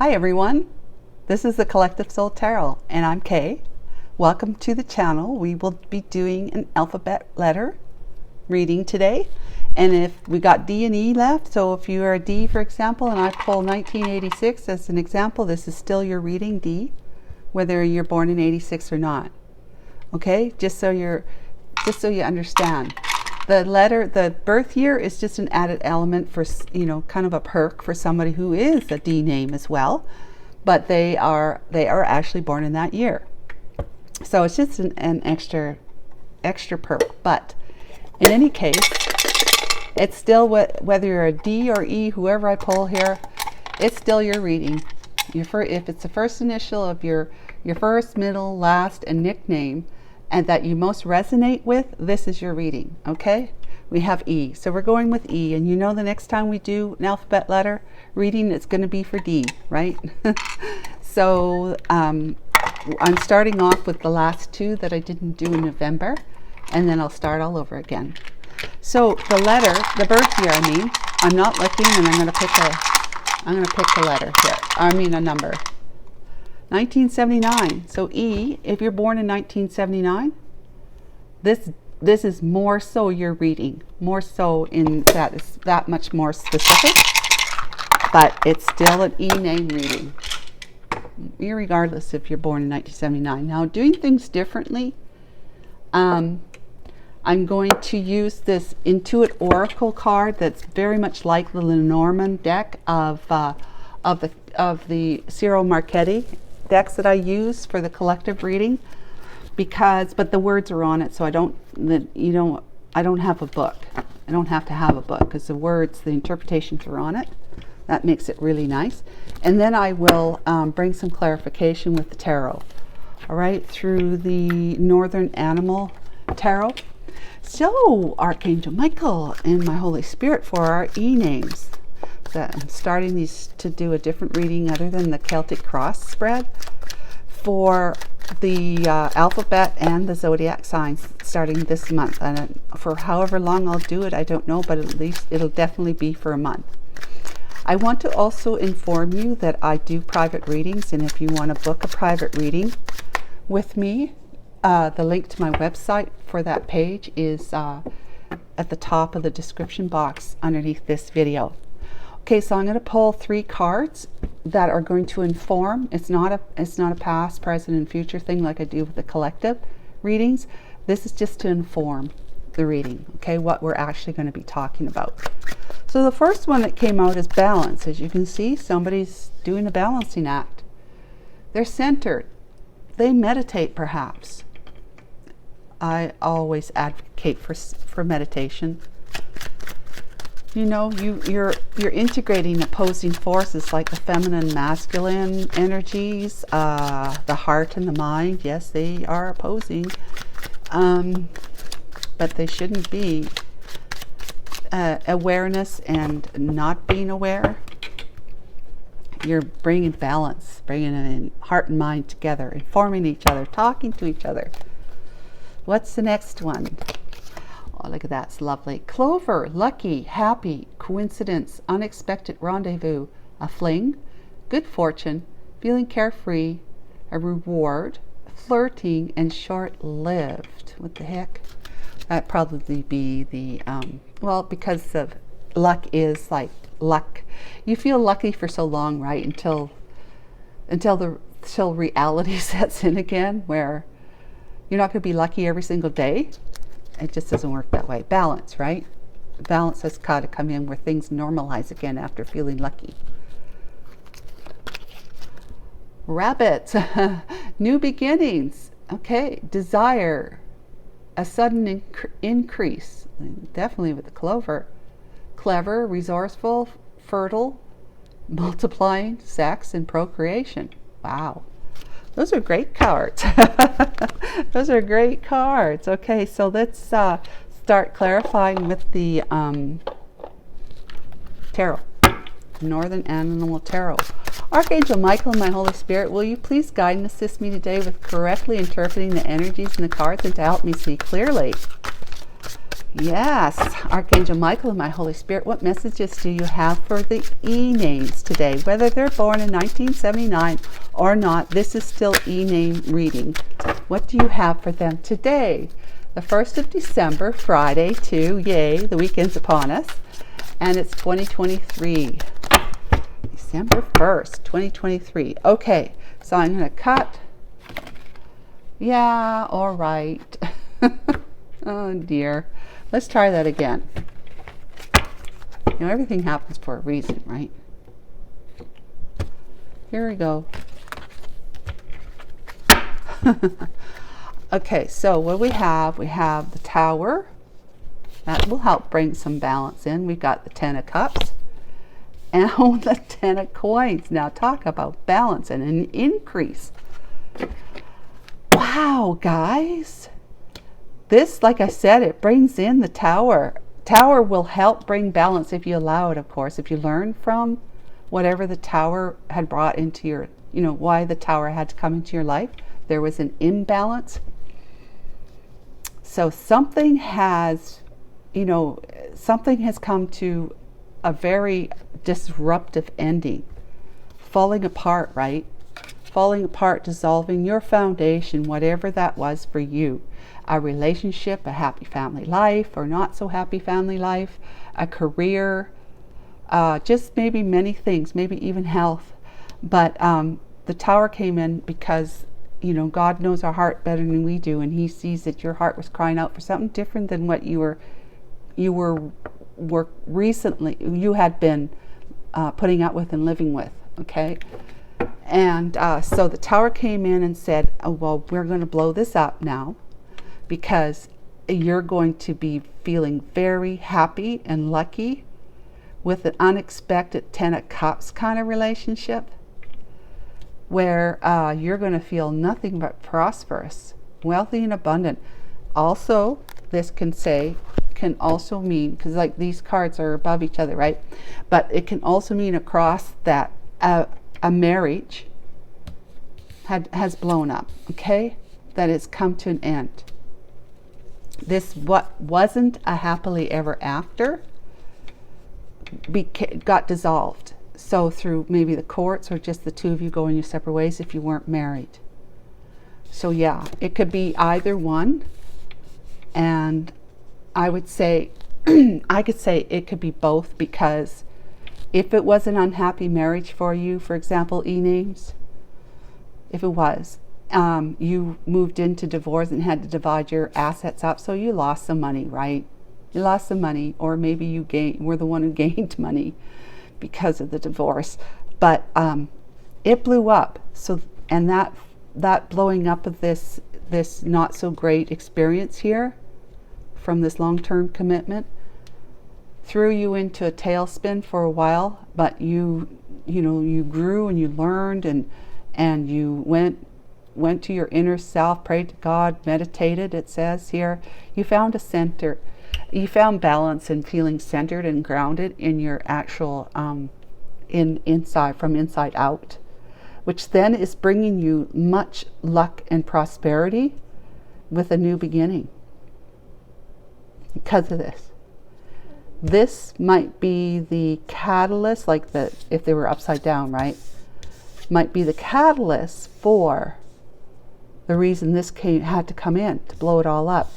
Hi everyone, this is the Collective Soul Tarot and I'm Kay. Welcome to the channel. We will be doing an alphabet letter reading today, and if we got D and E left, so if you are a D for example and I pull 1986 as an example, this is still your reading, D, whether you're born in 86 or not. Okay, just so you understand. The birth year is just an added element for, kind of a perk for somebody who is a D name as well, but they are actually born in that year. So it's just an extra perk. But in any case, it's still whether you're a D or E, whoever I pull here, it's still your reading. If it's the first initial of your first, middle, last, and nickname, and that you most resonate with, this is your reading, okay? We have E, so we're going with E, and the next time we do an alphabet letter reading, it's going to be for D, right? So I'm starting off with the last two that I didn't do in November, and then I'll start all over again. So the birth year, I'm not looking, and I'm going to pick a letter here. A number. 1979. So E, if you're born in 1979, this is more so your reading, more so in that it's that much more specific, but it's still an E name reading, regardless if you're born in 1979. Now, doing things differently, I'm going to use this Intuit Oracle card that's very much like the Lenormand deck of the Ciro Marchetti decks that I use for the collective reading, but the words are on it, so I don't have a book. I don't have to have a book because the interpretations are on it. That makes it really nice. And then I will bring some clarification with the tarot. All right, through the Northern Animal Tarot. So, Archangel Michael and my Holy Spirit for our E names. So I'm starting these to do a different reading other than the Celtic cross spread for the alphabet and the zodiac signs starting this month. And for however long I'll do it, I don't know, but at least it'll definitely be for a month. I want to also inform you that I do private readings, and if you want to book a private reading with me, the link to my website for that page is at the top of the description box underneath this video. Okay, so I'm going to pull 3 cards that are going to inform. It's not a past, present, and future thing like I do with the collective readings. This is just to inform the reading, okay, what we're actually going to be talking about. So the first one that came out is balance. As you can see, somebody's doing a balancing act. They're centered. They meditate, perhaps. I always advocate for meditation. You're integrating opposing forces like the feminine, masculine energies, the heart and the mind. Yes, they are opposing, but they shouldn't be. Awareness and not being aware. You're bringing balance, bringing in heart and mind together, informing each other, talking to each other. What's the next one? Oh, look at that, it's lovely. Clover, lucky, happy, coincidence, unexpected rendezvous, a fling, good fortune, feeling carefree, a reward, flirting, and short-lived. What the heck? That'd probably be the, because of luck is like luck. You feel lucky for so long, right? Until reality sets in again, where you're not going to be lucky every single day. It just doesn't work that way. Balance, right? Balance has got to come in where things normalize again after feeling lucky. Rabbit, new beginnings. Okay, desire, a sudden increase. Definitely with the clover. Clever, resourceful, fertile, multiplying, sex, and procreation. Wow. Those are great cards. Those are great cards. Okay, so let's start clarifying with the tarot. Northern Animal Tarot. Archangel Michael and my Holy Spirit, will you please guide and assist me today with correctly interpreting the energies in the cards and to help me see clearly? Yes, Archangel Michael and my Holy Spirit, what messages do you have for the E-names today? Whether they're born in 1979 or not, this is still E-name reading. What do you have for them today? The 1st of December, Friday, too. Yay, the weekend's upon us. And it's 2023. December 1st, 2023. Okay, so I'm going to cut. Yeah, all right. Oh, dear. Let's try that again. You know, everything happens for a reason, right? Here we go. Okay, so what do we have? We have the Tower. That will help bring some balance in. We've got the 10 of Cups. And the 10 of Coins. Now talk about balance and an increase. Wow, guys. This, like I said, it brings in the Tower. Tower will help bring balance if you allow it, of course. If you learn from whatever the Tower had brought into your, you know, why the Tower had to come into your life. There was an imbalance. So something has, you know, something has come to a very disruptive ending. Falling apart, right? Falling apart, dissolving your foundation, whatever that was for you. A relationship, a happy family life, or not so happy family life, a career, just maybe many things, maybe even health. But the Tower came in because, you know, God knows our heart better than we do, and He sees that your heart was crying out for something different than what you had been putting up with and living with. Okay. And so the Tower came in and said, oh, well, we're going to blow this up now, because you're going to be feeling very happy and lucky with an unexpected 10 of Cups kind of relationship, where you're going to feel nothing but prosperous, wealthy, and abundant. Also, this can also mean, because like these cards are above each other, right? But it can also mean across that a marriage has blown up, okay? That it's come to an end. This, what wasn't a happily ever after, got dissolved. So through maybe the courts, or just the two of you going your separate ways if you weren't married. So yeah, it could be either one. And I would say, I could say it could be both, because if it was an unhappy marriage for you, for example, E-names, if it was, you moved into divorce and had to divide your assets up, so you lost some money, right? You lost some money, or maybe you were the one who gained money because of the divorce. But it blew up. So, and that blowing up of this not so great experience here from this long-term commitment threw you into a tailspin for a while. But you grew and you learned, and you went to your inner self, prayed to God, meditated, it says here. You found a center. You found balance and feeling centered and grounded in your actual inside, from inside out, which then is bringing you much luck and prosperity with a new beginning because of this. This might be the catalyst, like if they were upside down, right? Might be the catalyst for the reason this had to come in, to blow it all up.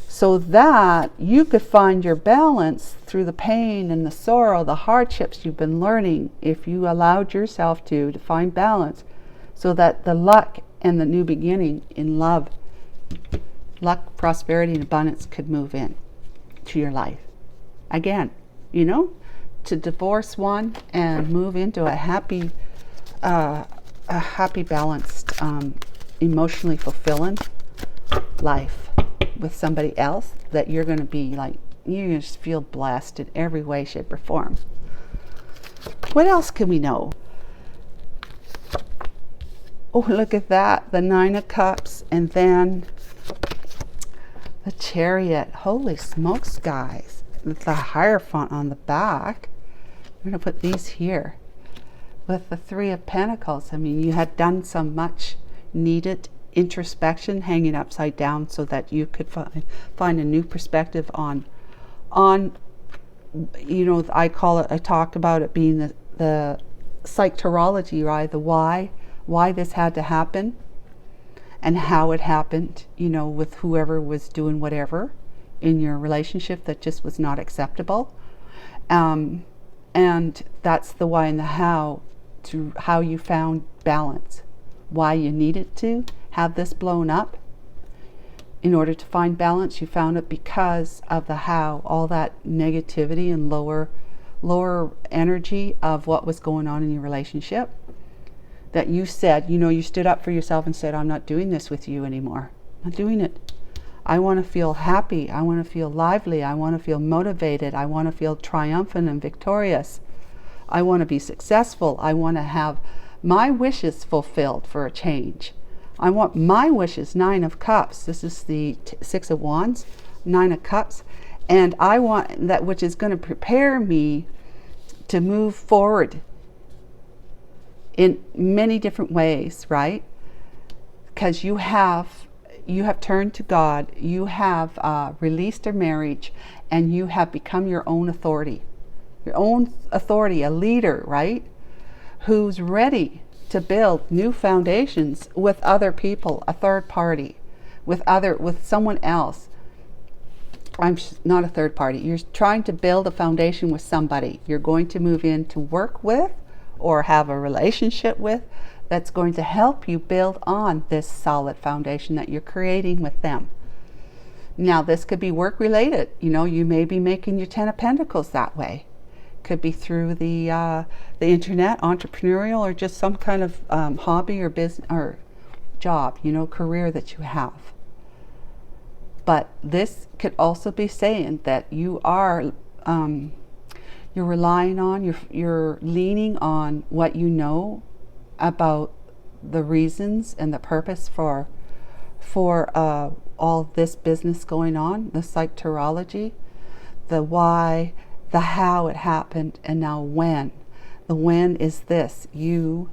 So that you could find your balance through the pain and the sorrow, the hardships you've been learning, if you allowed yourself to find balance, so that the luck and the new beginning in love, luck, prosperity, and abundance could move in to your life. Again, to divorce one and move into a happy, balanced, emotionally fulfilling life with somebody else, that you're going to be like, you just feel blessed in every way, shape, or form. What else can we know? Oh, look at that, the 9 of Cups, and then the Chariot. Holy smokes, guys. The Hierophant on the back. I'm going to put these here with the 3 of Pentacles. I mean, you had done some much needed introspection hanging upside down so that you could find a new perspective on I talk about it being the psychology, right? The why this had to happen and how it happened, with whoever was doing whatever in your relationship that just was not acceptable. And that's the why and the how, to how you found balance, why you needed to have this blown up. In order to find balance, you found it because of the how, all that negativity and lower energy of what was going on in your relationship. That you said, you stood up for yourself and said, I'm not doing this with you anymore. I'm not doing it. I want to feel happy. I want to feel lively. I want to feel motivated. I want to feel triumphant and victorious. I want to be successful. I want to have my wishes fulfilled for a change. I want my wishes, 9 of Cups. This is the 6 of Wands, 9 of Cups. And I want that which is going to prepare me to move forward in many different ways, right? Because you have turned to God, you have released a marriage, and you have become your own authority, a leader, right? Who's ready to build new foundations with other people, a third party, with someone else. I'm not a third party. You're trying to build a foundation with somebody you're going to move in to work with or have a relationship with, that's going to help you build on this solid foundation that you're creating with them. Now, this could be work related. You may be making your 10 of Pentacles that way. Could be through the internet, entrepreneurial, or just some kind of hobby or business or job, career that you have. But this could also be saying that you are you're relying on, you're leaning on what you know about the reasons and the purpose for all this business going on, the psychology, the why, the how it happened, and now when. The when is this, you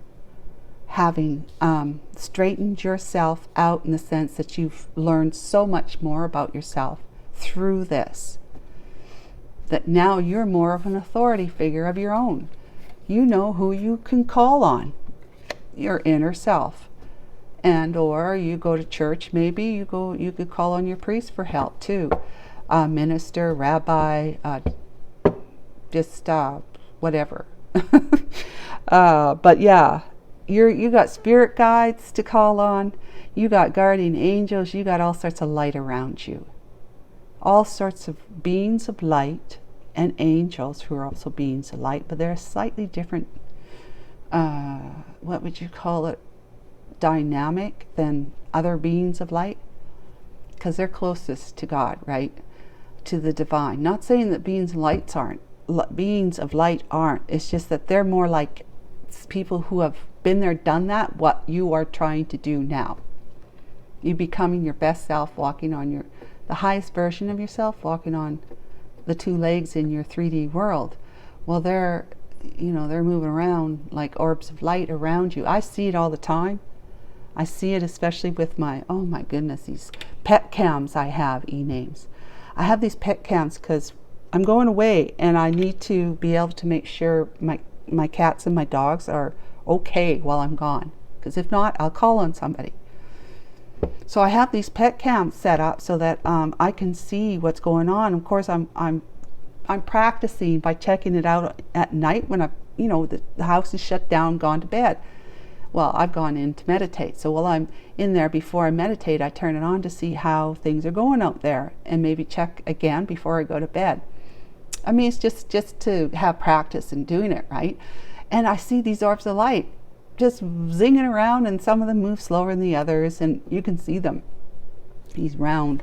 having straightened yourself out in the sense that you've learned so much more about yourself through this, that now you're more of an authority figure of your own. You know who you can call on, your inner self. And or you go to church, maybe you could call on your priest for help too, minister, rabbi, just whatever. But yeah, you got spirit guides to call on, you got guardian angels, you got all sorts of light around you, all sorts of beings of light, and angels who are also beings of light, but they're slightly different, what would you call it, dynamic than other beings of light, because they're closest to God, right, to the divine. Not saying that beings of light aren't, it's just that they're more like people who have been there, done that, what you are trying to do now. You becoming your best self, walking on the highest version of yourself, walking on the 2 legs in your 3D world. Well, they're moving around like orbs of light around you. I see it all the time. I see it especially with oh my goodness, these pet cams I have, e-names. I have these pet cams because I'm going away and I need to be able to make sure my cats and my dogs are okay while I'm gone. Because if not, I'll call on somebody. So I have these pet cams set up so that I can see what's going on. Of course, I'm practicing by checking it out at night when the house is shut down, gone to bed. Well, I've gone in to meditate. So while I'm in there, before I meditate, I turn it on to see how things are going out there and maybe check again before I go to bed. I mean, it's just to have practice in doing it, right? And I see these orbs of light just zinging around, and some of them move slower than the others, and you can see them, these round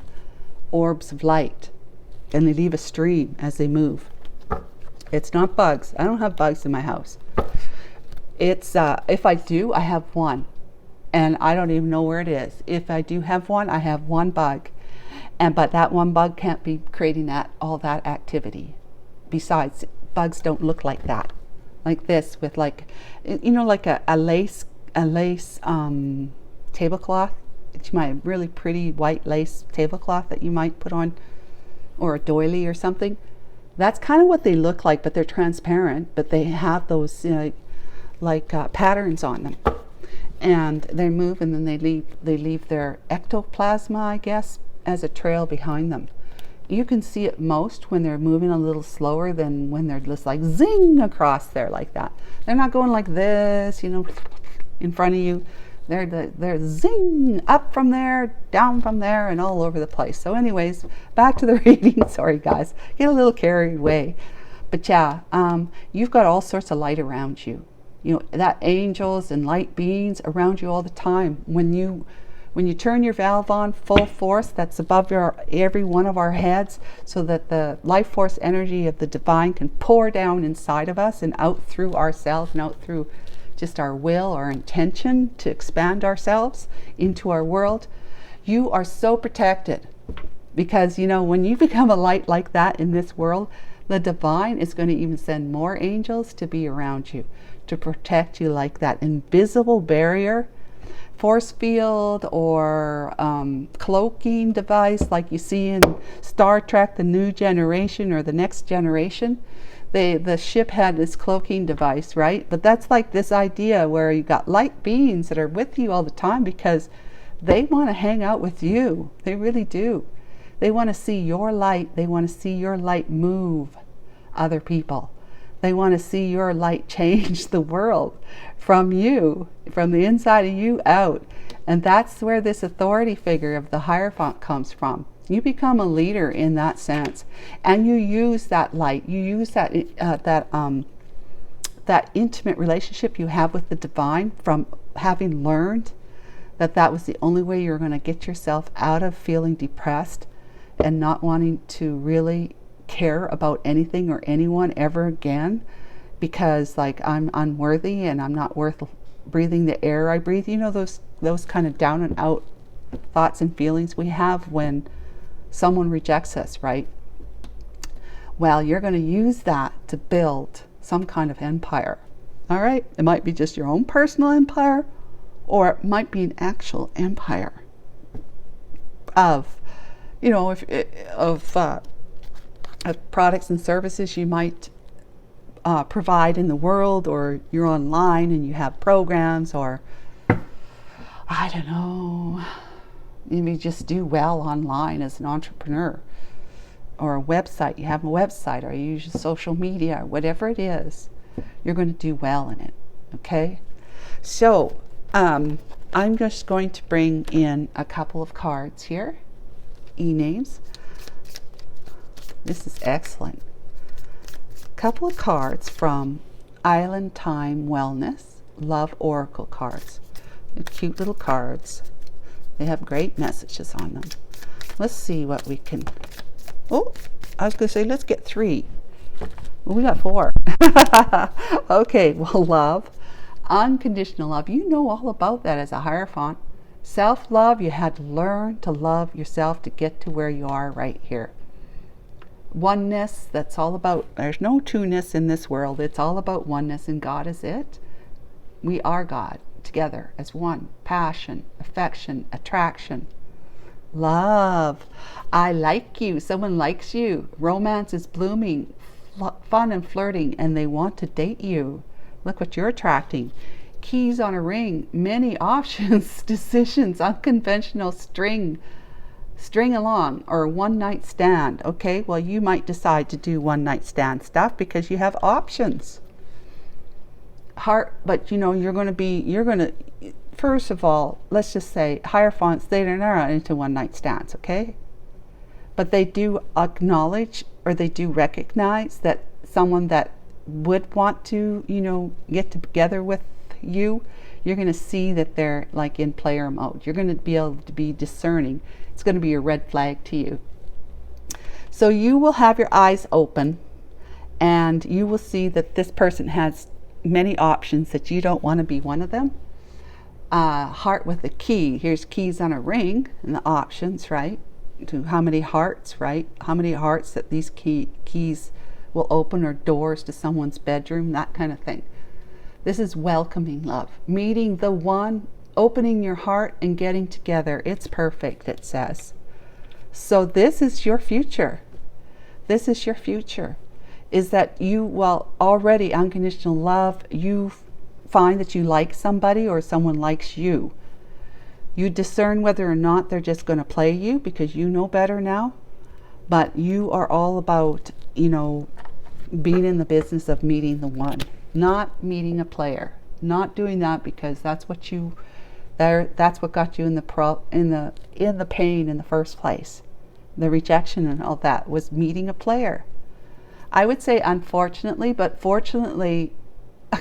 orbs of light, and they leave a stream as they move. It's not bugs. I don't have bugs in my house. It's if I do, I have one, and I don't even know where it is. If I do have one, I have one bug, but that one bug can't be creating all that activity. Besides, bugs don't look like that, like this, with like a lace tablecloth. You might have really pretty white lace tablecloth that you might put on, or a doily or something. That's kind of what they look like, but they're transparent, but they have those patterns on them. And they move, and then they leave their ectoplasma, I guess, as a trail behind them. You can see it most when they're moving a little slower than when they're just like zing across there like that. They're not going like this, in front of you. They're zing up from there, down from there, and all over the place. So anyways, back to the reading. Sorry guys, get a little carried away. But yeah, you've got all sorts of light around you. That angels and light beings around you all the time. When you turn your valve on full force, that's above every one of our heads, so that the life force energy of the divine can pour down inside of us and out through ourselves and out through just our will, our intention to expand ourselves into our world. You are so protected, because when you become a light like that in this world, the divine is going to even send more angels to be around you, to protect you like that invisible barrier, force field, or cloaking device like you see in Star Trek, The New Generation or The Next Generation. The ship had this cloaking device, right? But that's like this idea where you got light beings that are with you all the time, because they want to hang out with you. They really do. They want to see your light. They want to see your light move other people. They want to see your light change the world from you, from the inside of you out. And that's where this authority figure of the Hierophant comes from. You become a leader in that sense, and you use that light. You use that intimate relationship you have with the divine, from having learned that was the only way you're going to get yourself out of feeling depressed and not wanting to really care about anything or anyone ever again, because I'm unworthy and I'm not worth breathing the air I breathe. Those kind of down and out thoughts and feelings we have when someone rejects us, right? Well, you're going to use that to build some kind of empire. All right, it might be just your own personal empire, or it might be an actual empire of products and services you might provide in the world, or you're online and you have programs, or I don't know, maybe just do well online as an entrepreneur, or a website. You have a website, or you use social media, or whatever it is, you're going to do well in it. Okay, so I'm just going to bring in a couple of cards here, e-names. This is excellent. Couple of cards from Island Time Wellness Love Oracle cards. They're cute little cards. They have great messages on them. Let's see what we can. Oh, I was going to say let's get 3. Well, we got 4. Okay, well, love, unconditional love. You know all about that as a Hierophant. Self-love, you had to learn to love yourself to get to where you are right here. Oneness, that's all about, there's no two-ness in this world. It's all about oneness, and God is it. We are God together as one. Passion, affection, attraction, love. I like you. Someone likes you. Romance is blooming, fun and flirting, and they want to date you. Look what you're attracting. Keys on a ring, many options, decisions, unconventional string along, or one night stand. Okay, well, you might decide to do one night stand stuff because you have options. But you're going to, first of all, let's just say Hierophants, they're not into one night stands, okay? But they do acknowledge, or they do recognize that someone that would want to, get together with you, you're going to see that they're like in player mode. You're going to be able to be discerning. It's going to be a red flag to you. So you will have your eyes open, and you will see that this person has many options, that you don't want to be one of them. Heart with a key. Here's keys on a ring, and the options, right? To how many hearts, right? How many hearts that these keys will open, or doors to someone's bedroom, that kind of thing. This is welcoming love, meeting the one opening your heart and getting together. It's perfect, it says. So this is your future. This is your future. Is that you, well, already unconditional love, you find that you like somebody or someone likes you. You discern whether or not they're just going to play you because you know better now. But you are all about, you know, being in the business of meeting the one, not meeting a player, not doing that because that's what you, that's what got you in the pain in the first place. The rejection and all that was meeting a player. I would say unfortunately, but fortunately,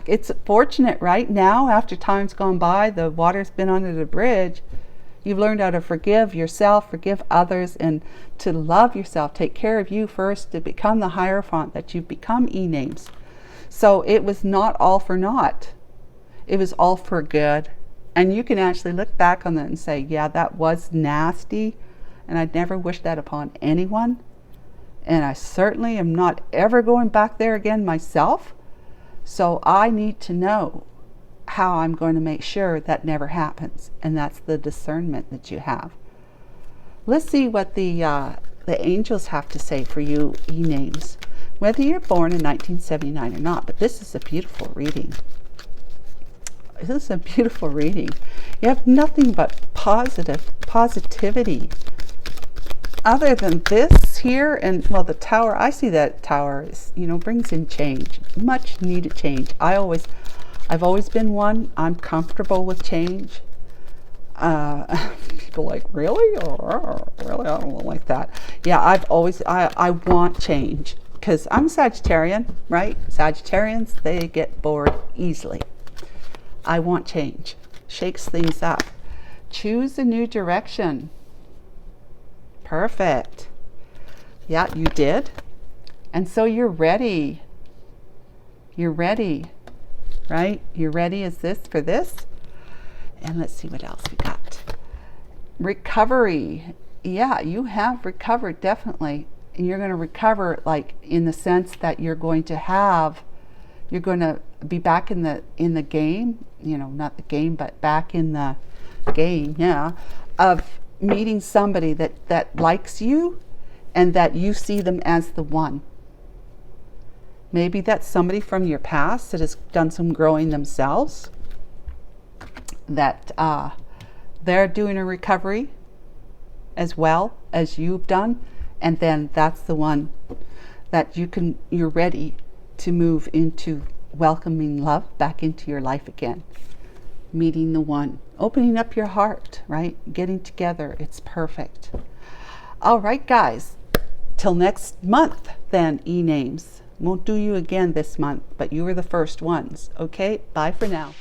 it's fortunate right now after time's gone by, the water's been under the bridge. You've learned how to forgive yourself, forgive others, and to love yourself, take care of you first, to become the Hierophant that you've become, E-names. So it was not all for naught. It was all for good. And you can actually look back on that and say, yeah, that was nasty, and I'd never wish that upon anyone. And I certainly am not ever going back there again myself. So I need to know how I'm going to make sure that never happens. And that's the discernment that you have. Let's see what the angels have to say for you, E-names. Whether you're born in 1979 or not. But this is a beautiful reading. This is a beautiful reading. You have nothing but positivity. Other than this here, and well, the tower, I see that tower is, you know, brings in change, much needed change. I've always been one. I'm comfortable with change. People like, really? Oh, really? I don't like that. Yeah, I want change because I'm Sagittarian, right? Sagittarians, they get bored easily. I want change. Shakes things up. Choose a new direction. Perfect. Yeah, you did. And so you're ready. You're ready, right? You're ready as this for this. And let's see what else we got. Recovery. Yeah, you have recovered, definitely. And you're going to recover, like, in the sense that you're going to be back in the game, you know, not the game, but back in the game, yeah, of meeting somebody that likes you and that you see them as the one. Maybe that's somebody from your past that has done some growing themselves, that they're doing a recovery as well as you've done, and then that's the one that you're ready to move into welcoming love back into your life again. Meeting the one, opening up your heart, right? Getting together. It's perfect. All right, guys. Till next month, then, E-names. Won't do you again this month, but you were the first ones. Okay, bye for now.